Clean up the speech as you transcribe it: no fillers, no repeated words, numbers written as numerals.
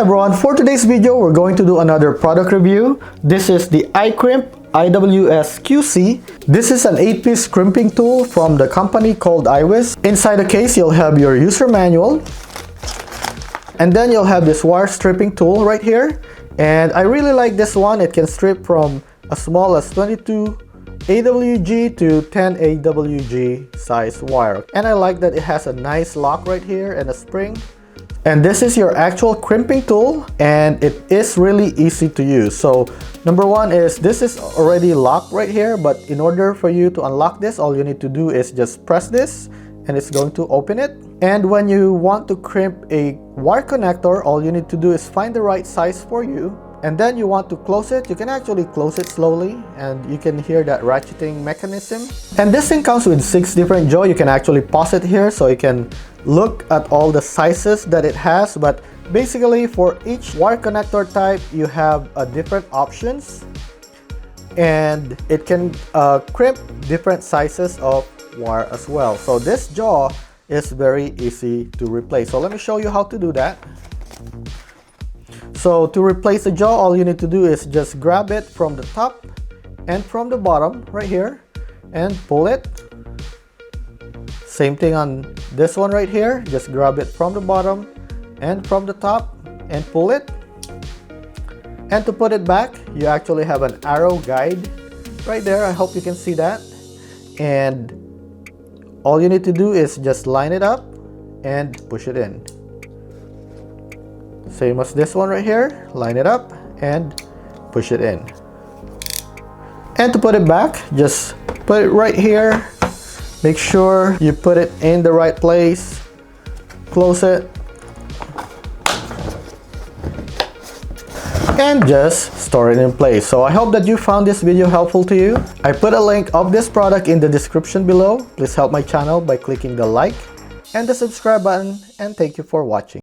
everyone, for today's video we're going to do another product review. This is the iCrimp IWS QC. This is an 8-piece crimping tool from the company called iWiss. Inside the case you'll have your user manual, and then you'll have this wire stripping tool right here. And I really like this one. It can strip from as small as 22 AWG to 10 AWG size wire. And I like that it has a nice lock right here and a spring. And this is your actual crimping tool, and it is really easy to use. So number one is this is already locked right here, but in order for you to unlock this, all you need to do is just press this and it's going to open it. And when you want to crimp a wire connector, all you need to do is find the right size for you. And then you want to close it, you can actually close it slowly and you can hear that ratcheting mechanism. And this thing comes with 6 different jaws. You can actually pause it here so you can look at all the sizes that it has. But basically for each wire connector type, you have different options. And it can crimp different sizes of wire as well. So this jaw is very easy to replace. So let me show you how to do that. So to replace the jaw, all you need to do is just grab it from the top and from the bottom right here and pull it. Same thing on this one right here. Just grab it from the bottom and from the top and pull it. And to put it back, you actually have an arrow guide right there. I hope you can see that. And all you need to do is just line it up and push it in. Same as this one right here, line it up and push it in. And to put it back, just put it right here. Make sure you put it in the right place. Close it. And just store it in place. So I hope that you found this video helpful to you. I put a link of this product in the description below. Please help my channel by clicking the like and the subscribe button, and thank you for watching.